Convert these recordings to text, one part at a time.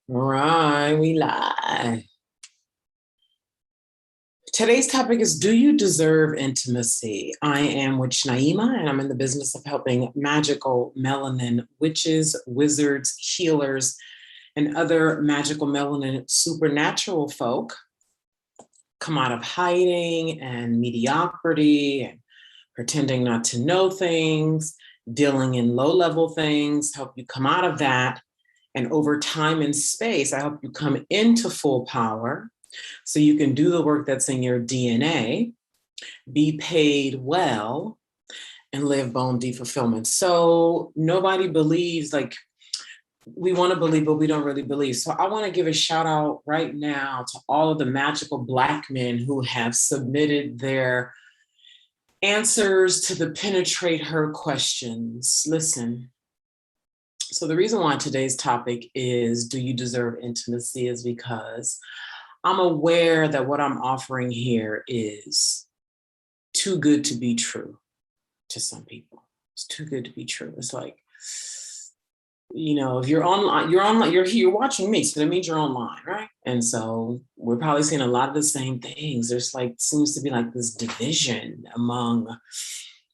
All right, we live. Today's topic is, do you deserve intimacy? I am Witch Naima, and I'm in the business of helping magical melanin witches, wizards, healers, and other magical melanin supernatural folk come out of hiding and mediocrity and pretending not to know things, dealing in low-level things, help you come out of that. And over time and space, I help you come into full power so you can do the work that's in your DNA, be paid well, and live bone deep fulfillment. So nobody believes, like we want to believe, but we don't really believe. So I want to give a shout out right now to all of the magical Black men who have submitted their answers to the penetrate her questions. Listen. So the reason why today's topic is, do you deserve intimacy, is because I'm aware that what I'm offering here is too good to be true to some people. It's too good to be true. It's like, you know, if you're online, you're here watching me, so that means you're online, right? And so we're probably seeing a lot of the same things. There's like, seems to be like this division among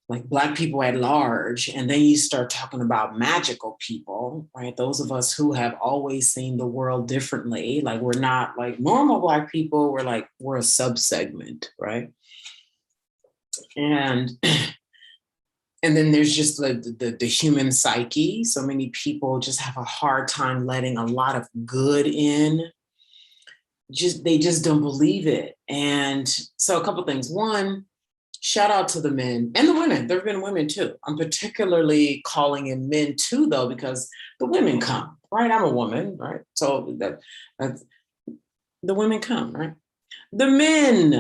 like Black people at large. And then you start talking about magical people, right? Those of us who have always seen the world differently. Like we're not like normal Black people, we're a subsegment, right? And then there's just the human psyche. So many people just have a hard time letting a lot of good in. They just don't believe it. And so a couple things. One, shout out to the men and the women. There have been women too. I'm particularly calling in men too, though, because the women come, right? I'm a woman, right? So that's the women come, right? The men,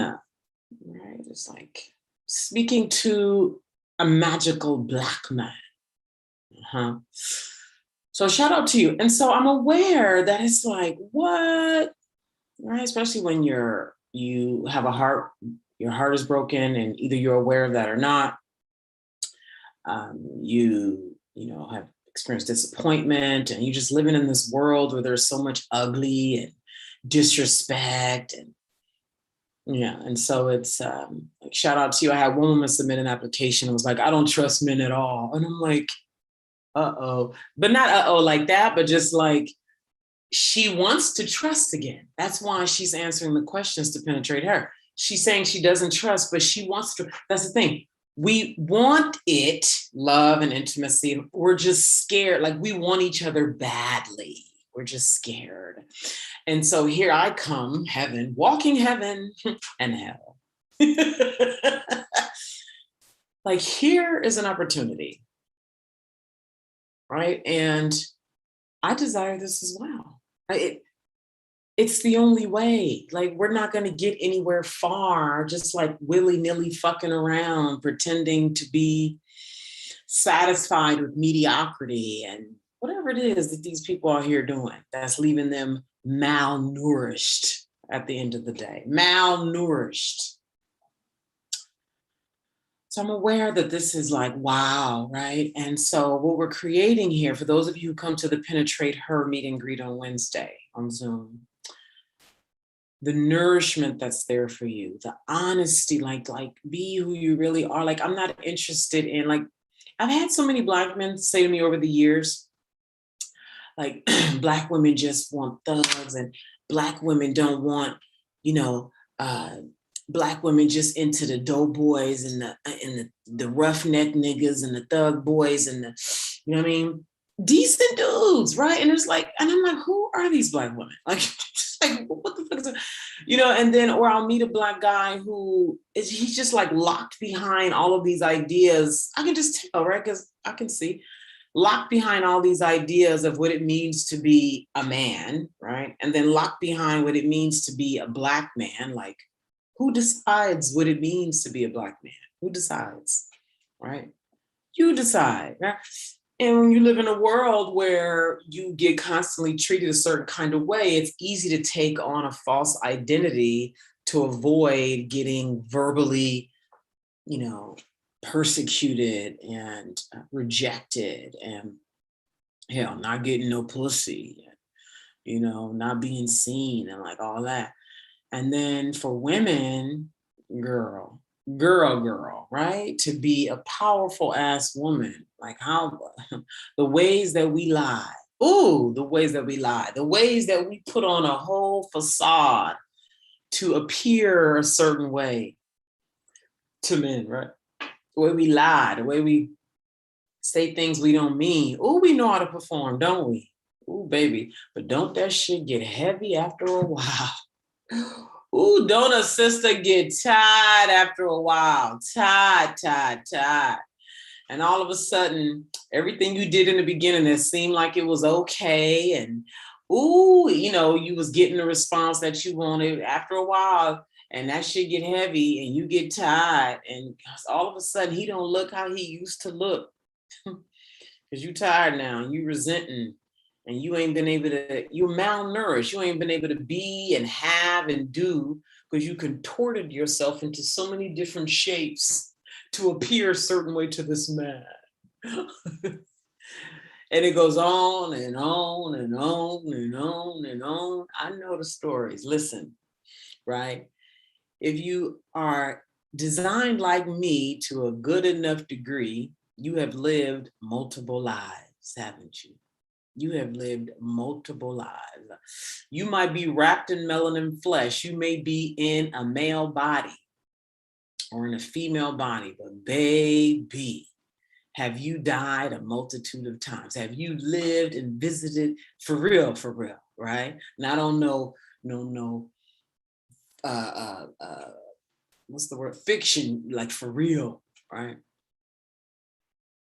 right? It's like speaking to a magical Black man. Uh-huh. So shout out to you. And so I'm aware that it's like, what? Right? Especially when you have a heart, your heart is broken, and either you're aware of that or not. You know, have experienced disappointment, and you're just living in this world where there's so much ugly and disrespect, and yeah. And so it's like, shout out to you. I had one woman submit an application and was like, I don't trust men at all. And I'm like, uh-oh. But not uh-oh like that, but just like, she wants to trust again. That's why she's answering the questions to penetrate her. She's saying she doesn't trust, but she wants to. That's the thing. We want it, love and intimacy. We're just scared. Like we want each other badly. We're just scared. And so here I come, heaven, walking heaven and hell. Like here is an opportunity, right? And I desire this as well. It's the only way. Like we're not going to get anywhere far just like willy-nilly fucking around pretending to be satisfied with mediocrity and whatever it is that these people are here doing that's leaving them malnourished at the end of the day. Malnourished. So I'm aware that this is like, wow, right? And so what we're creating here, for those of you who come to the Penetrate Her meet and greet on Wednesday on Zoom, the nourishment that's there for you, the honesty, like be who you really are. Like, I'm not interested in, like, I've had so many Black men say to me over the years, like, Black women just want thugs, and Black women don't want, you know, Black women just into the doughboys and the roughneck niggas and the thug boys and the, you know what I mean? Decent dudes, right? And it's like, and I'm like, who are these Black women? Like, like what the fuck is it? You know, and then, or I'll meet a Black guy he's just like locked behind all of these ideas. I can just tell, right? Because I can see locked behind all these ideas of what it means to be a man, right? And then locked behind what it means to be a Black man. Like, who decides what it means to be a Black man? Who decides, right? You decide, right? And when you live in a world where you get constantly treated a certain kind of way, it's easy to take on a false identity to avoid getting verbally, you know, persecuted and rejected and hell, not getting no pussy. not being seen and like all that. And then for women, girl, right? To be a powerful ass woman, like how the ways that we lie. Ooh, the ways that we lie, the ways that we put on a whole facade to appear a certain way to men, right? The way we lie, the way we say things we don't mean. Ooh, we know how to perform, don't we? Ooh, baby. But don't that shit get heavy after a while? Ooh, don't a sister get tired after a while? Tired. And all of a sudden, everything you did in the beginning that seemed like it was okay. And ooh, you was getting the response that you wanted after a while. And that shit get heavy and you get tired. And all of a sudden, he don't look how he used to look. Because you tired now and you resenting and you ain't been able to, you're malnourished. You ain't been able to be and have and do because you contorted yourself into so many different shapes to appear a certain way to this man. And it goes on and on and on and on and on. I know the stories. Listen, right? If you are designed like me to a good enough degree, you have lived multiple lives, haven't you? You have lived multiple lives. You might be wrapped in melanin flesh. You may be in a male body or in a female body, but baby, have you died a multitude of times? Have you lived and visited for real, right? Not on no, what's the word? Fiction, like for real, right?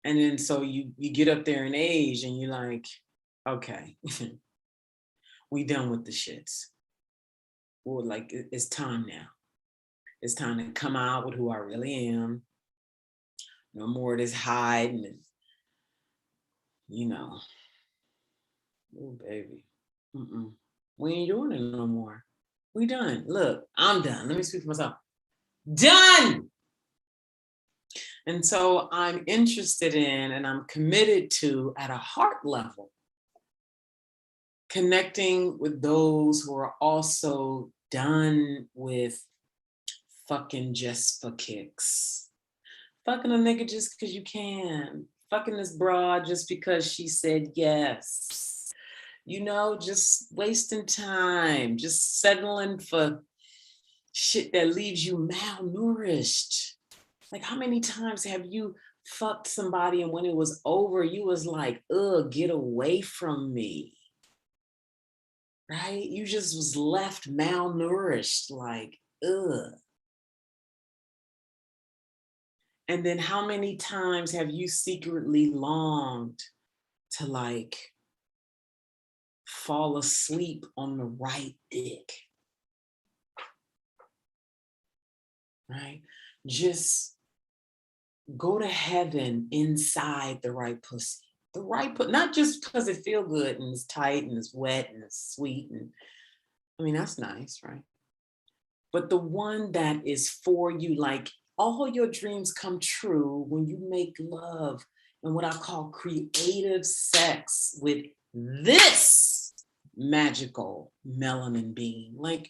And then so you get up there in age and you're like, okay, we done with the shits. Well, like it's time now. It's time to come out with who I really am. No more of this hiding and, oh baby, we ain't doing it no more. We done. Look, I'm done. Let me speak for myself. Done. And so I'm interested in and I'm committed to, at a heart level, connecting with those who are also done with fucking just for kicks. Fucking a nigga just because you can. Fucking this broad just because she said yes. Just wasting time, just settling for shit that leaves you malnourished. Like, how many times have you fucked somebody and when it was over, you was like, ugh, get away from me. Right? You just was left malnourished, like, ugh. And then how many times have you secretly longed to like fall asleep on the right dick? Right? Just go to heaven inside the right pussy. The right pussy, not just because it feel good and it's tight and it's wet and it's sweet. And I mean, that's nice, right? But the one that is for you, like all your dreams come true when you make love and what I call creative sex with this magical melanin being. Like,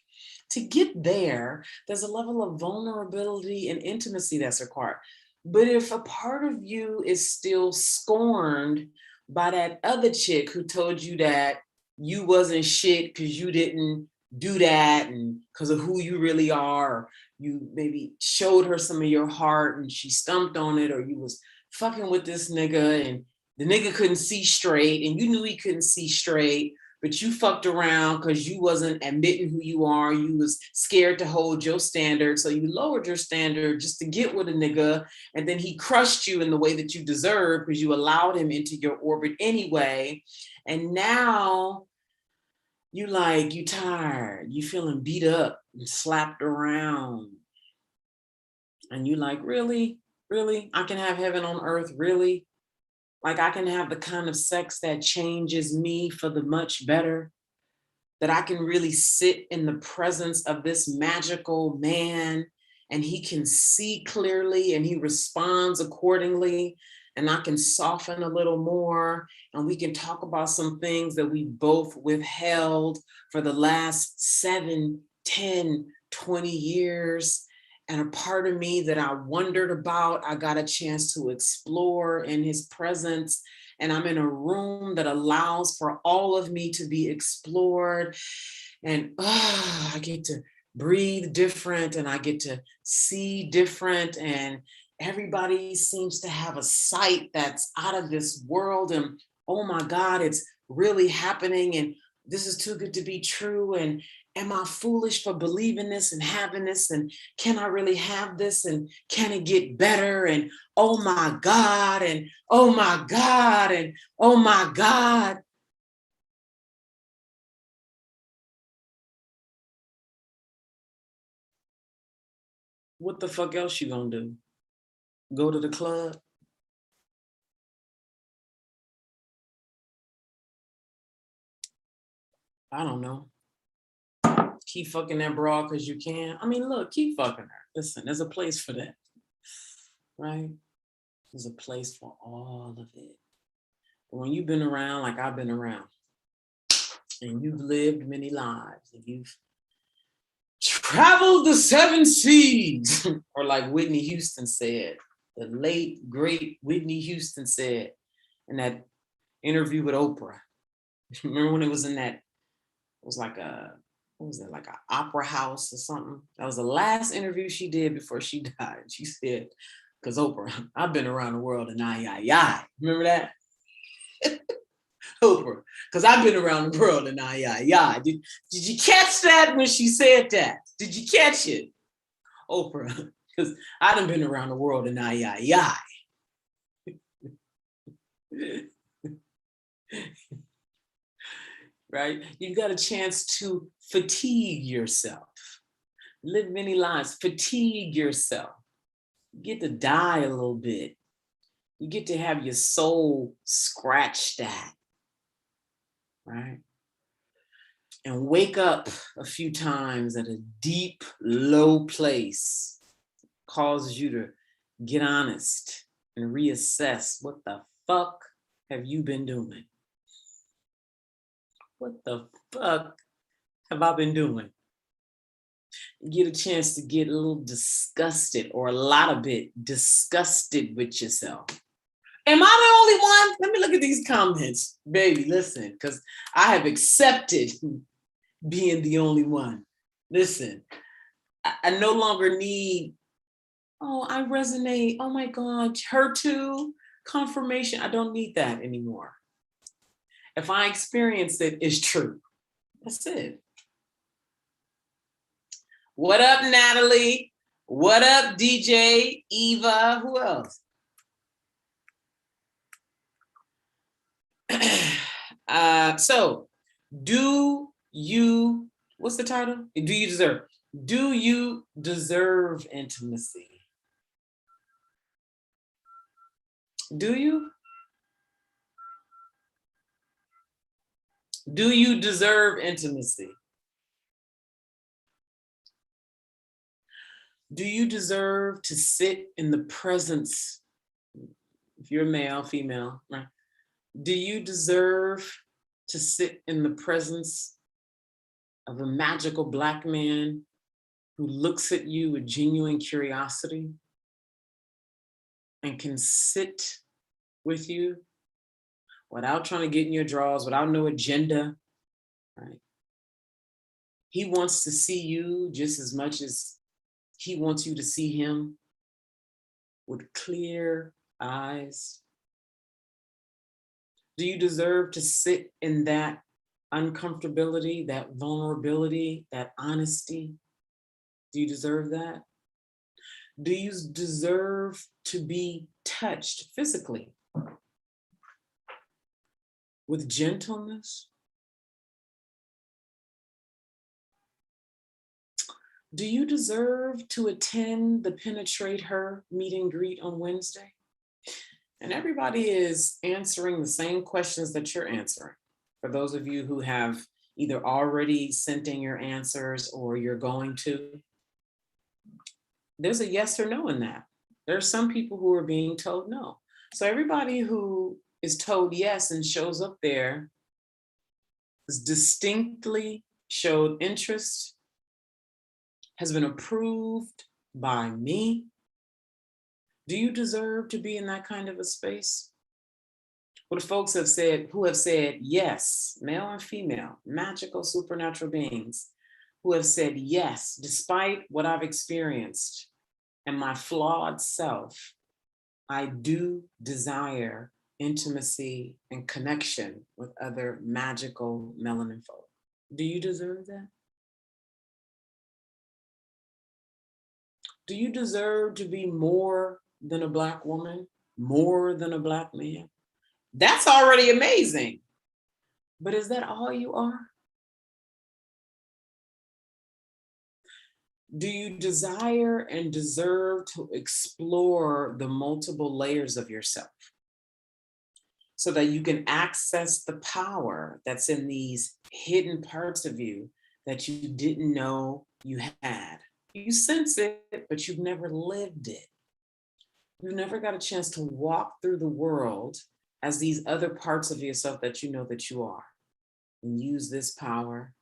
to get there, there's a level of vulnerability and intimacy that's required. But if a part of you is still scorned by that other chick who told you that you wasn't shit because you didn't do that and because of who you really are, or you maybe showed her some of your heart and she stumped on it, or you was fucking with this nigga and the nigga couldn't see straight and you knew he couldn't see straight, but you fucked around because you wasn't admitting who you are. You was scared to hold your standard. So you lowered your standard just to get with a nigga. And then he crushed you in the way that you deserve because you allowed him into your orbit anyway. And now you tired, you feeling beat up and slapped around. And you like, really? I can have heaven on earth, really? Like I can have the kind of sex that changes me for the much better, that I can really sit in the presence of this magical man and he can see clearly and he responds accordingly. and I can soften a little more, and we can talk about some things that we both withheld for the last 7, 10, 20 years. And a part of me that I wondered about, I got a chance to explore in his presence. And I'm in a room that allows for all of me to be explored. And I get to breathe different, and I get to see different. And everybody seems to have a sight that's out of this world. And oh my God, it's really happening. And this is too good to be true. And am I foolish for believing this and having this? And can I really have this? And can it get better? And oh my God, and oh my God, and oh my God. What the fuck else you gonna do? Go to the club? I don't know. Keep fucking that broad because you can. I mean, look, keep fucking her. Listen, there's a place for that, right? There's a place for all of it. But when you've been around like I've been around, and you've lived many lives, and you've traveled the 7 seas, or like Whitney Houston said, the late, great Whitney Houston said in that interview with Oprah. Remember when it was in that, it was like a, what was it, like an opera house or something? That was the last interview she did before she died. She said, because Oprah, I've been around the world and I. Remember that? Oprah, because I've been around the world and I. Did you catch that when she said that? Did you catch it? Oprah, because I done been around the world and I. Right? You've got a chance to fatigue yourself, live many lives, fatigue yourself. You get to die a little bit. You get to have your soul scratched at, right? And wake up a few times at a deep, low place, causes you to get honest and reassess what the fuck have you been doing? What the fuck have I been doing? Get a chance to get a little disgusted, or a lot of it disgusted with yourself. Am I the only one? Let me look at these comments, baby. Listen, because I have accepted being the only one. Listen, I no longer need, oh, I resonate. Oh my God, her too. Confirmation. I don't need that anymore. If I experience it, it's true. That's it. What up, Natalie? What up, DJ? Eva? Who else? So, do you, what's the title? Do you deserve? Do you deserve intimacy? Do you? Do you deserve intimacy? Do you deserve to sit in the presence, if you're male, female, right? Do you deserve to sit in the presence of a magical Black man who looks at you with genuine curiosity and can sit with you without trying to get in your drawers, without no agenda, right? He wants to see you just as much as he wants you to see him, with clear eyes. Do you deserve to sit in that uncomfortability, that vulnerability, that honesty? Do you deserve that? Do you deserve to be touched physically with gentleness? Do you deserve to attend the Penetrate Her meet and greet on Wednesday? And everybody is answering the same questions that you're answering. For those of you who have either already sent in your answers or you're going to, there's a yes or no in that. There are some people who are being told no. So everybody who is told yes and shows up there is distinctly showed interest, has been approved by me. Do you deserve to be in that kind of a space? What folks have said, who have said yes, male and female, magical supernatural beings, who have said yes, despite what I've experienced and my flawed self, I do desire intimacy and connection with other magical melanin folk. Do you deserve that? Do you deserve to be more than a Black woman, more than a Black man? That's already amazing. But is that all you are? Do you desire and deserve to explore the multiple layers of yourself so that you can access the power that's in these hidden parts of you that you didn't know you had? You sense it, but you've never lived it. You never got a chance to walk through the world as these other parts of yourself that you know that you are, and use this power,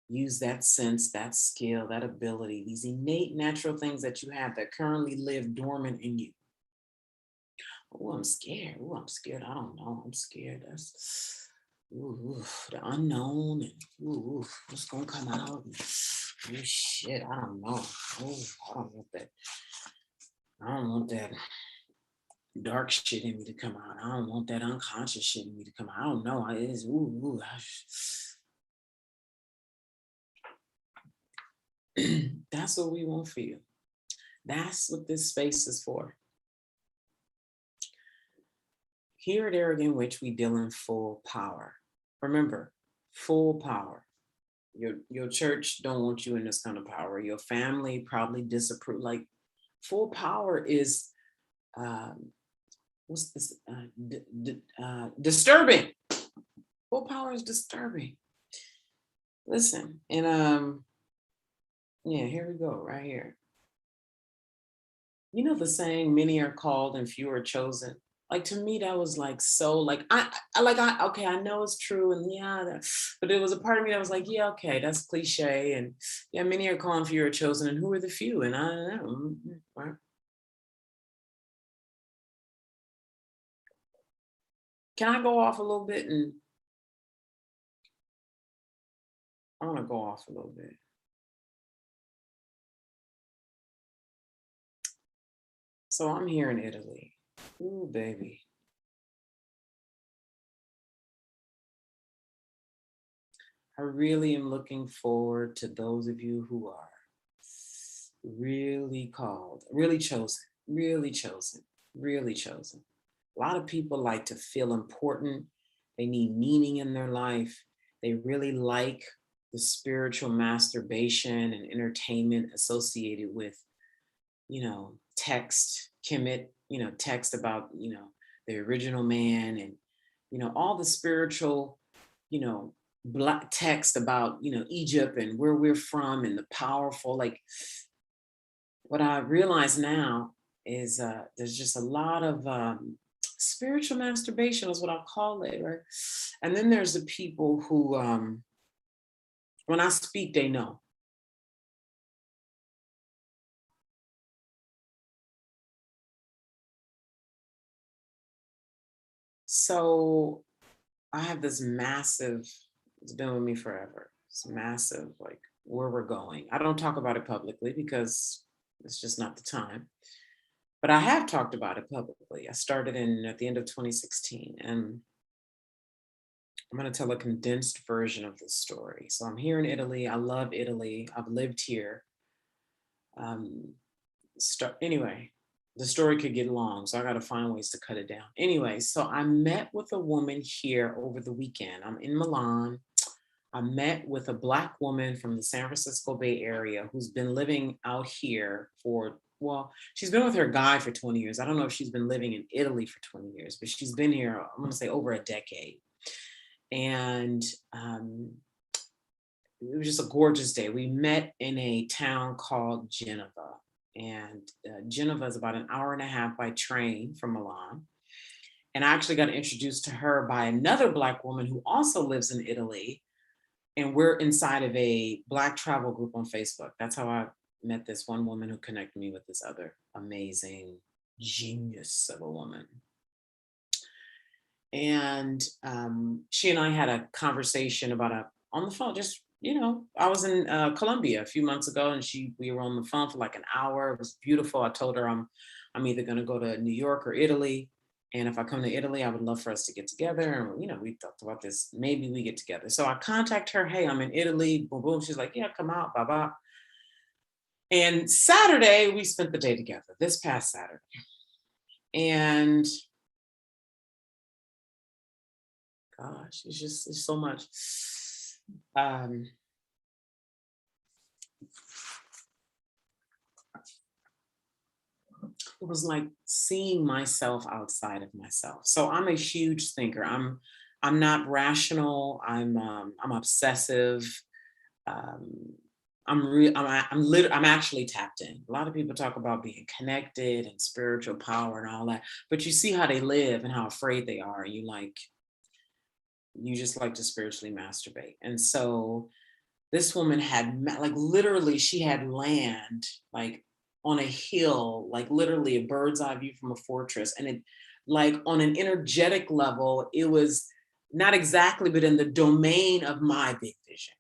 use that sense, that skill, that ability, these innate natural things that you have that currently live dormant in you. Oh, I'm scared. Oh, I'm scared. I don't know. I'm scared. That's the unknown, and what's gonna come out. Oh shit, I don't know. Oh, I don't want that. I don't want that dark shit in me to come out. I don't want that unconscious shit in me to come out. I don't know. It is that's what we want for you. That's what this space is for. Here at Arrogant Witch, we deal in full power. Remember, full power. Your church don't want you in this kind of power. Your family probably disapprove. Like, full power is what's this? Disturbing. Full power is disturbing. Listen, and yeah, here we go, right here. You know the saying, many are called and few are chosen. Like, to me, that was like so like I okay, I know it's true, and yeah, but there was a part of me that was like, yeah, okay, that's cliche, and yeah, many are called and few are chosen, and who are the few? And I don't know. Right? Can I go off a little bit? And I want to go off a little bit. So I'm here in Italy. Ooh, baby. I really am looking forward to those of you who are really called, really chosen, really chosen, really chosen. A lot of people like to feel important. They need meaning in their life. They really like the spiritual masturbation and entertainment associated with, text, Kemet, text about, the original man, and, all the spiritual, you know, black text about, Egypt and where we're from and the powerful, like, what I realize now is there's just a lot of spiritual masturbation is what I'll call it, right? And then there's the people who, when I speak, they know. So I have this massive, it's been with me forever. It's massive, like, where we're going. I don't talk about it publicly because it's just not the time. But I have talked about it publicly. I started in at the end of 2016, and I'm going to tell a condensed version of this story. So I'm here in Italy. I love Italy. I've lived here. Um, anyway, the story could get long, so I got to find ways to cut it down. Anyway, so I met with a woman here over the weekend. I'm in Milan. I met with a Black woman from the San Francisco Bay Area who's been living out here for, well, she's been with her guy for 20 years. I don't know if she's been living in Italy for 20 years, but she's been here, I'm going to say, over a decade. And it was just a gorgeous day. We met in a town called Genova. And Genova is about an hour and a half by train from Milan. And I actually got introduced to her by another Black woman who also lives in Italy. And we're inside of a Black travel group on Facebook. That's how I met this one woman who connected me with this other amazing genius of a woman. And she and I had a conversation on the phone, just, I was in Colombia a few months ago, and we were on the phone for like an hour. It was beautiful. I told her I'm either going to go to New York or Italy. And if I come to Italy, I would love for us to get together. And, we talked about this, maybe we get together. So I contact her, hey, I'm in Italy, boom, boom. She's like, yeah, come out, blah, blah. And Saturday, we spent the day together, this past Saturday. And gosh, it's so much. It was like seeing myself outside of myself. So I'm a huge thinker. I'm not rational. I'm obsessive. I'm actually tapped in. A lot of people talk about being connected and spiritual power and all that, but you see how they live and how afraid they are. You just like to spiritually masturbate. And so this woman had, like, literally, she had land, like, on a hill, like literally a bird's eye view from a fortress. And it, like, on an energetic level, it was not exactly, but in the domain of my big vision.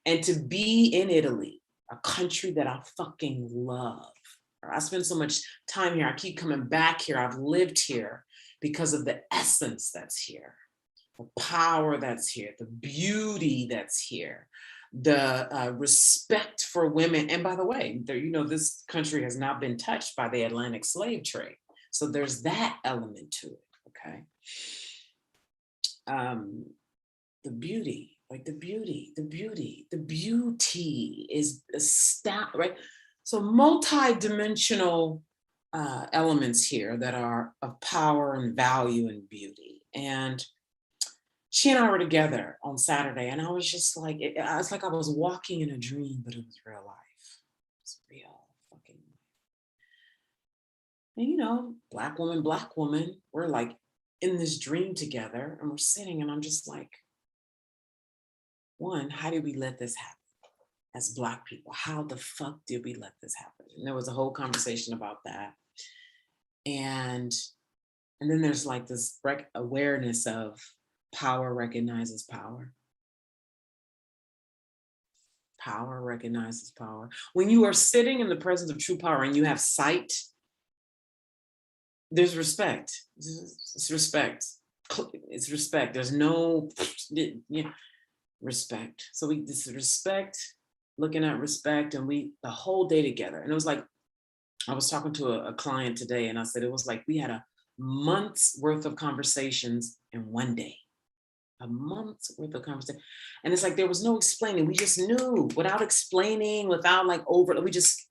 And to be in Italy, a country that I fucking love. I spend so much time here. I keep coming back here. I've lived here because of the essence that's here, the power that's here, the beauty that's here, the respect for women. And by the way, this country has not been touched by the Atlantic slave trade. So there's that element to it, okay? The beauty, like the beauty is astounding, right? So multi-dimensional elements here that are of power and value and beauty. And she and I were together on Saturday, and I was just like, it's like I was walking in a dream, but it was real life. It's real fucking life. And Black woman, we're like in this dream together, and we're sitting, and I'm just like, one, how did we let this happen as Black people? How the fuck did we let this happen? And there was a whole conversation about that. And then there's like this awareness of power recognizes power. Power recognizes power. When you are sitting in the presence of true power and you have sight, there's respect. It's respect. It's respect. There's no respect. So this respect, looking at respect, and the whole day together. And it was like, I was talking to a client today, and I said, it was like we had a month's worth of conversations in one day. A month's worth of conversation. And it's like, there was no explaining. We just knew without explaining, without like we were just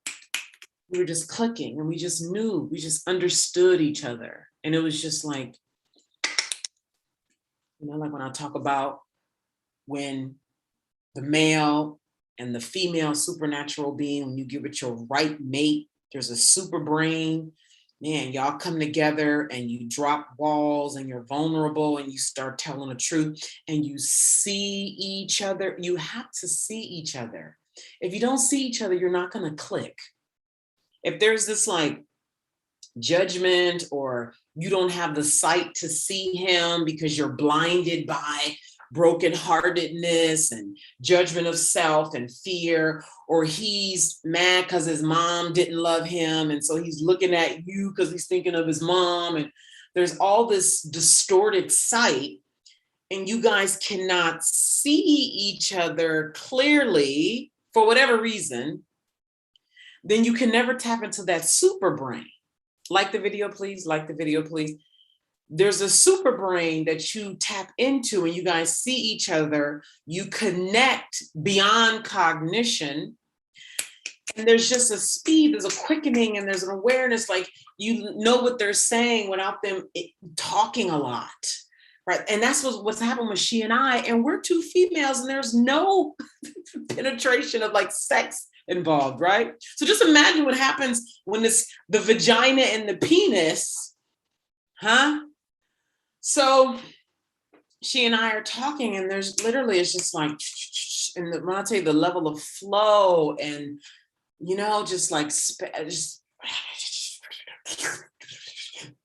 clicking, and we just knew, we just understood each other. And it was just like, like when I talk about when the male and the female supernatural being, when you give it your right mate, there's a super brain. Man, y'all come together and you drop walls and you're vulnerable and you start telling the truth and you see each other. You have to see each other. If you don't see each other, you're not going to click. If there's this like judgment, or you don't have the sight to see him because you're blinded by brokenheartedness and judgment of self and fear, or he's mad because his mom didn't love him, and so he's looking at you because he's thinking of his mom, and there's all this distorted sight, and you guys cannot see each other clearly for whatever reason, then you can never tap into that super brain. Like the video, please. There's a super brain that you tap into, and you guys see each other, you connect beyond cognition, and there's just a speed, there's a quickening, and there's an awareness, like you know what they're saying without them talking a lot, right? And that's what's happened with she and I, and we're two females, and there's no penetration of like sex involved, right? So just imagine what happens when the vagina and the penis huh? So she and I are talking, and there's literally, it's just like, and when I tell you the level of flow and, just like, just,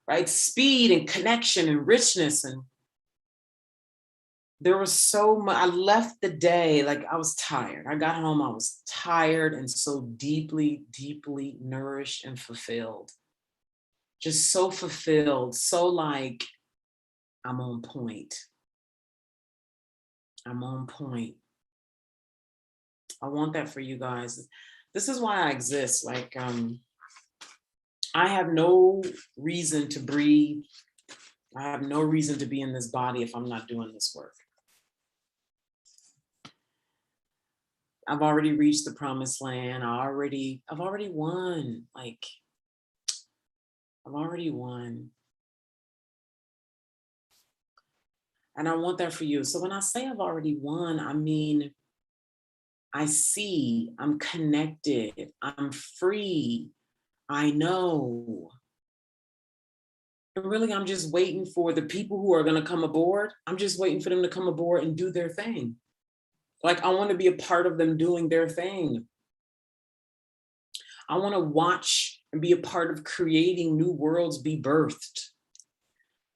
right, speed and connection and richness. And there was so much. I left the day like I was tired. I got home, I was tired and so deeply, deeply nourished and fulfilled. Just so fulfilled, so like, I'm on point. I'm on point. I want that for you guys. This is why I exist. Like, I have no reason to breathe. I have no reason to be in this body if I'm not doing this work. I've already reached the promised land. I've already won. Like, I've already won. And I want that for you. So when I say I've already won, I mean, I see, I'm connected, I'm free, I know. And really, I'm just waiting for the people who are going to come aboard. I'm just waiting for them to come aboard and do their thing. Like, I want to be a part of them doing their thing. I want to watch and be a part of creating new worlds be birthed.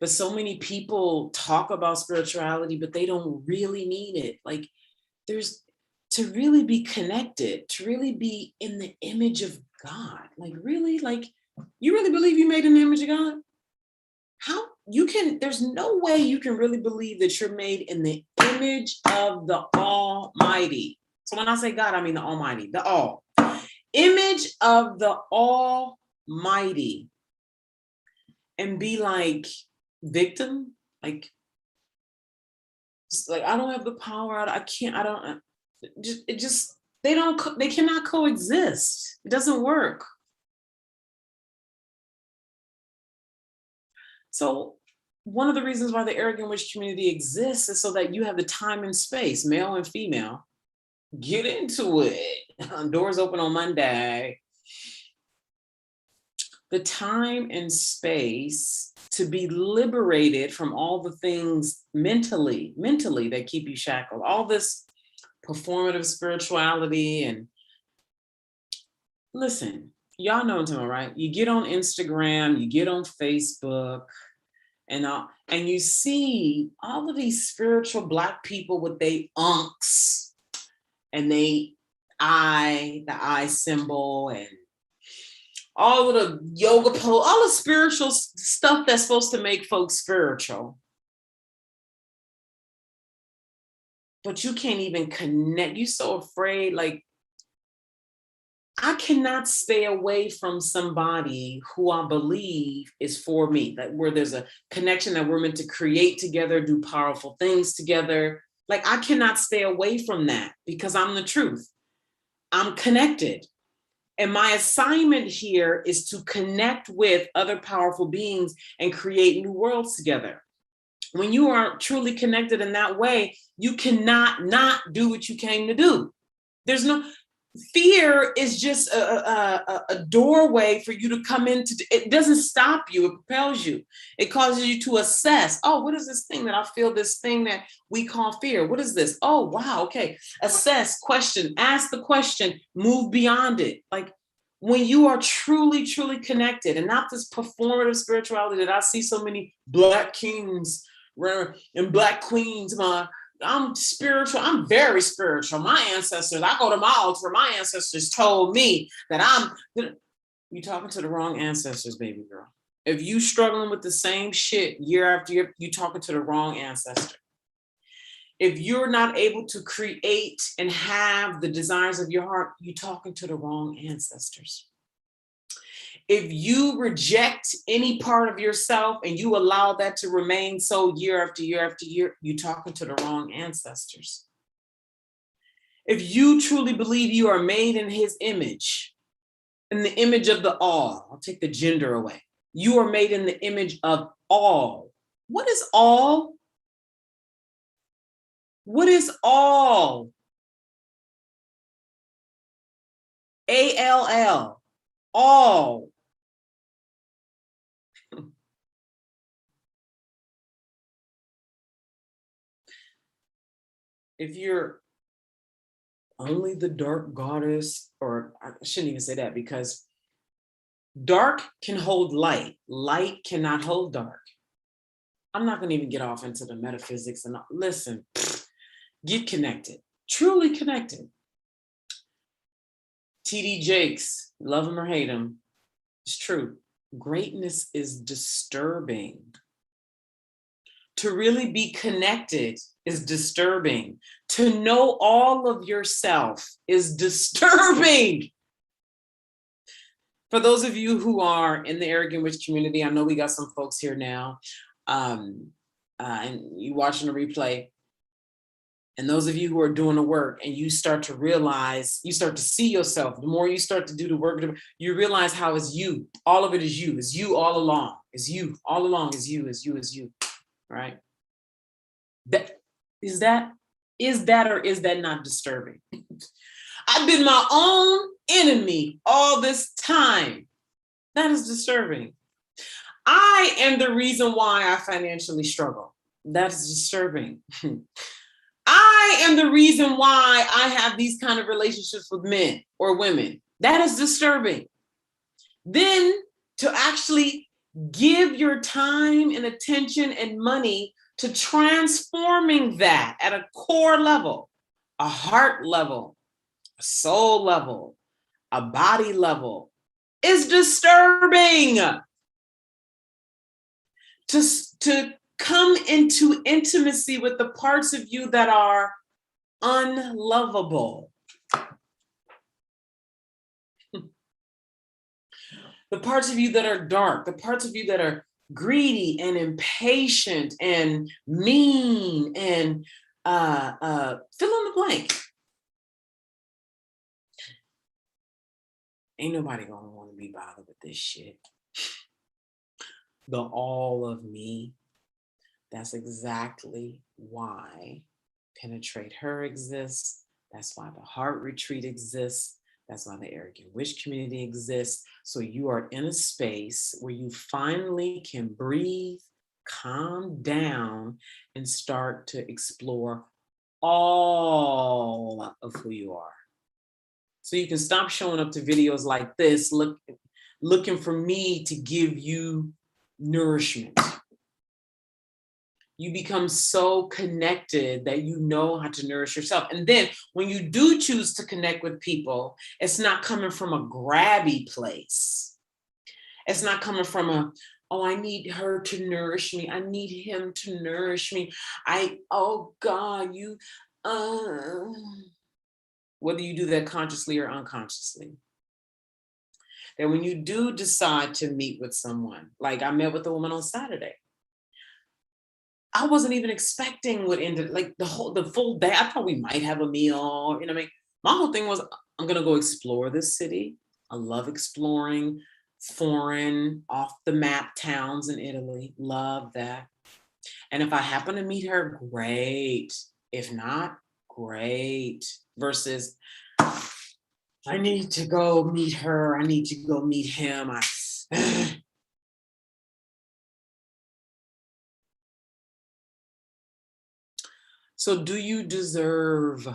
But so many people talk about spirituality, but they don't really need it. Like, there's to really be connected, to really be in the image of God. Like, really, like, you really believe you made in the image of God? How you can, there's no way you can really believe that you're made in the image of the Almighty. So when I say God, I mean the Almighty, the all. Image of the Almighty. And be like victim, like I don't have the power, I can't, I don't, it just, they cannot coexist. It doesn't work. So one of the reasons why the arrogant witch community exists is so that you have the time and space, male and female, get into it. Doors open on Monday. The time and space to be liberated from all the things mentally that keep you shackled, all this performative spirituality. And listen, y'all know what I'm talking about, right? You get on Instagram, you get on Facebook, and you see all of these spiritual Black people with they unks and the I symbol, and all of the yoga pose, all the spiritual stuff that's supposed to make folks spiritual. But you can't even connect. You're so afraid. Like, I cannot stay away from somebody who I believe is for me, like where there's a connection that we're meant to create together, do powerful things together. Like, I cannot stay away from that because I'm the truth. I'm connected. And my assignment here is to connect with other powerful beings and create new worlds together. When you are truly connected in that way, you cannot not do what you came to do. There's no, fear is just a doorway for you to come into. It doesn't stop you, it propels you. It causes you to assess, oh, what is this thing that I feel, this thing that we call fear? What is this? Oh, wow, okay. Assess, question, ask the question, move beyond it. Like, when you are truly, truly connected, and not this performative spirituality that I see so many Black kings and Black queens. I'm spiritual. I'm very spiritual. My ancestors, I go to my altar. My ancestors told me that you're talking to the wrong ancestors, baby girl. If you struggling with the same shit year after year, you talking to the wrong ancestor. If you're not able to create and have the desires of your heart, you talking to the wrong ancestors. If you reject any part of yourself and you allow that to remain so year after year after year, you're talking to the wrong ancestors. If you truly believe you are made in his image, in the image of the all, I'll take the gender away. You are made in the image of all. What is all? What is all? ALL, all. if you're only the dark goddess, or I shouldn't even say that, because dark can hold light. Light cannot hold dark. I'm not going to even get off into the metaphysics and listen, get connected, truly connected. TD Jakes, love him or hate him, it's true. Greatness is disturbing. To really be connected is disturbing. To know all of yourself is disturbing. For those of you who are in the Arrogant Witch community, I know we got some folks here now, and you watching the replay. And those of you who are doing the work and you start to realize, you start to see yourself, the more you start to do the work, you realize how it's you. All of it is you all along. It's you all along, is you, right? Is that or is that not disturbing? I've been my own enemy all this time. That is disturbing. I am the reason why I financially struggle. That is disturbing. I am the reason why I have these kind of relationships with men or women. That is disturbing. Then to actually give your time and attention and money to transforming that at a core level, a heart level, a soul level, a body level, is disturbing. To come into intimacy with the parts of you that are unlovable. The parts of you that are dark, the parts of you that are greedy and impatient and mean and fill in the blank. Ain't nobody gonna want to be bothered with this shit. The all of me. That's exactly why Penetrate Her exists. That's why the Heart Retreat exists. That's why the Arrogant Witch community exists. So you are in a space where you finally can breathe, calm down, and start to explore all of who you are. So you can stop showing up to videos like this, looking for me to give you nourishment. You become so connected that you know how to nourish yourself. And then when you do choose to connect with people, it's not coming from a grabby place. It's not coming from oh, I need her to nourish me. I need him to nourish me. Oh God, whether you do that consciously or unconsciously. That when you do decide to meet with someone, like I met with a woman on Saturday, I wasn't even expecting what ended, like the full day. I thought we might have a meal, you know what I mean? My whole thing was, I'm gonna go explore this city. I love exploring foreign, off the map towns in Italy. Love that. And if I happen to meet her, great. If not, great. Versus, I need to go meet her. I need to go meet him. So do you deserve?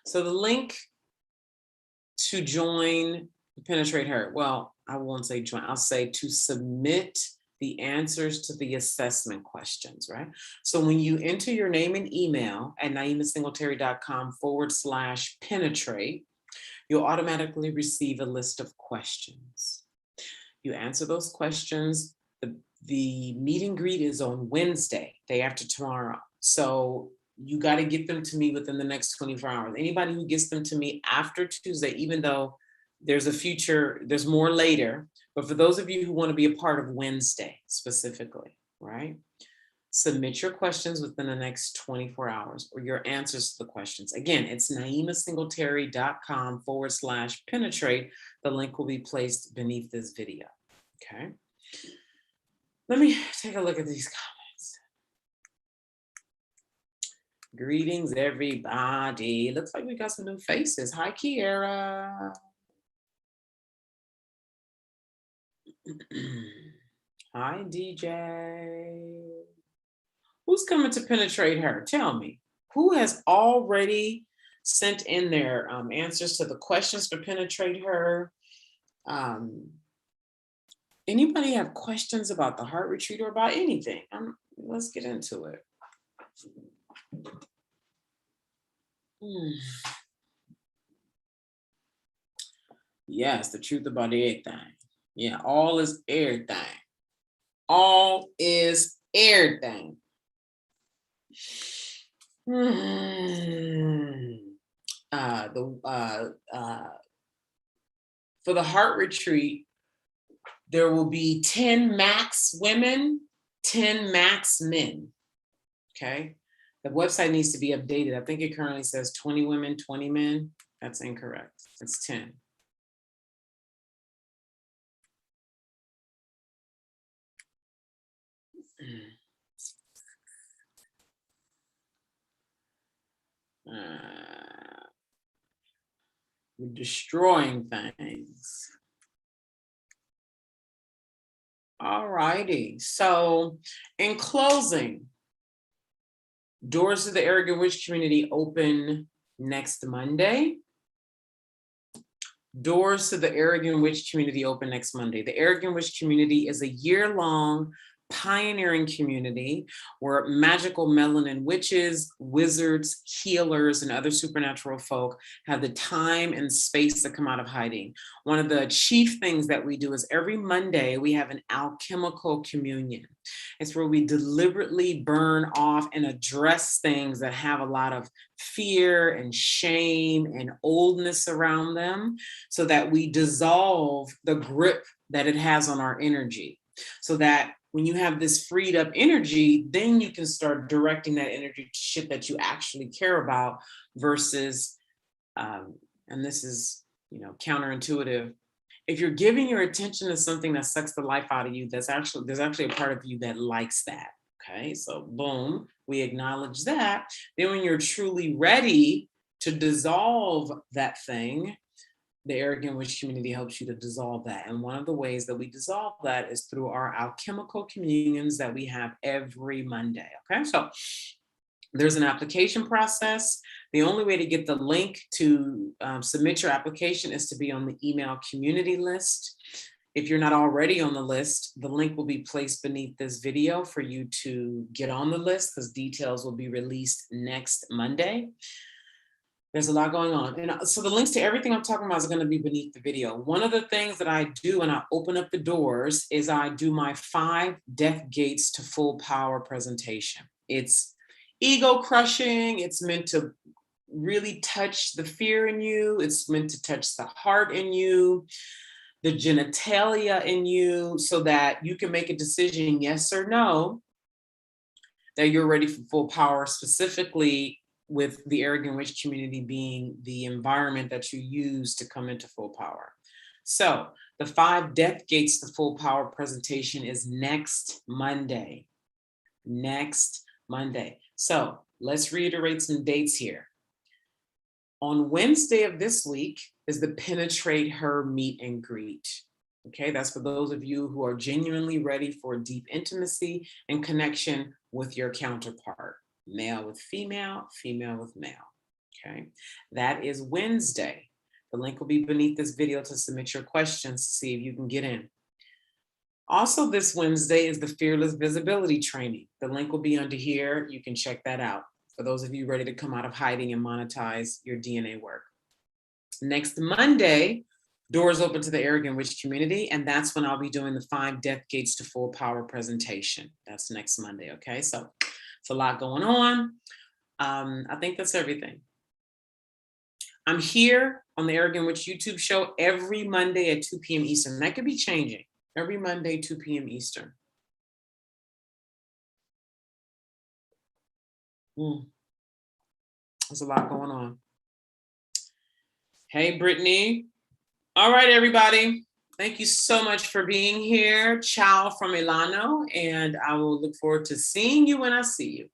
So the link to join Penetrate Her, well, I won't say join, I'll say to submit the answers to the assessment questions, right? So when you enter your name and email at naimasingletary.com/penetrate, you'll automatically receive a list of questions. You answer those questions. The meet and greet is on Wednesday, day after tomorrow. So you got to get them to me within the next 24 hours. Anybody who gets them to me after Tuesday, even though there's more later, but for those of you who want to be a part of Wednesday specifically, right? Submit your questions within the next 24 hours or your answers to the questions. Again, it's naimasingletary.com/penetrate. The link will be placed beneath this video. Okay. Let me take a look at these comments. Greetings, everybody. Looks like we got some new faces. Hi, Kiera. Hi, DJ. Who's coming to penetrate her? Tell me. Who has already sent in their answers to the questions to penetrate her? Anybody have questions about the heart retreat or about anything? Let's get into it. Yes, the truth about everything. Yeah, all is everything. All is everything. For the heart retreat, there will be 10 max women, 10 max men. Okay. The website needs to be updated. I think it currently says 20 women, 20 men. That's incorrect. It's 10. We're destroying things. All righty. So in closing, doors to the Arrogant Witch community open next Monday. Doors to the Arrogant Witch community open next Monday. The Arrogant Witch community is a year-long pioneering community where magical melanin witches, wizards, healers, and other supernatural folk have the time and space to come out of hiding. One of the chief things that we do is every Monday we have an alchemical communion. It's where we deliberately burn off and address things that have a lot of fear and shame and oldness around them, so that we dissolve the grip that it has on our energy, so that when you have this freed up energy, then you can start directing that energy to shit that you actually care about versus, and this is, counterintuitive. If you're giving your attention to something that sucks the life out of you, there's actually a part of you that likes that. Okay, so boom, we acknowledge that. Then when you're truly ready to dissolve that thing, the Arrogant Witch community helps you to dissolve that. And one of the ways that we dissolve that is through our alchemical communions that we have every Monday. Okay, so there's an application process. The only way to get the link to submit your application is to be on the email community list. If you're not already on the list, the link will be placed beneath this video for you to get on the list, because details will be released next Monday. There's a lot going on. And so the links to everything I'm talking about is going to be beneath the video. One of the things that I do when I open up the doors is I do my 5 death gates to full power presentation. It's ego crushing. It's meant to really touch the fear in you. It's meant to touch the heart in you, the genitalia in you, so that you can make a decision, yes or no, that you're ready for full power, specifically with the Arrogant Witch community being the environment that you use to come into full power. So the 5 death gates to full power presentation is next Monday. Next Monday. So let's reiterate some dates here. On Wednesday of this week is the Penetrate Her meet and greet. Okay, that's for those of you who are genuinely ready for deep intimacy and connection with your counterpart. Male with female, female with male. Okay, that is Wednesday. The link will be beneath this video to submit your questions to see if you can get in. Also this Wednesday is the Fearless Visibility Training. The link will be under here. You can check that out for those of you ready to come out of hiding and monetize your DNA work. Next Monday, doors open to the Arrogant Witch community, and that's when I'll be doing the 5 death gates to full power presentation. That's next Monday, okay? So it's a lot going on. I think that's everything. I'm here on the Arrogant Witch YouTube show every Monday at 2 p.m. Eastern. That could be changing. Every Monday, 2 p.m. Eastern. There's a lot going on. Hey, Brittany. All right, everybody. Thank you so much for being here. Ciao from Milano, and I will look forward to seeing you when I see you.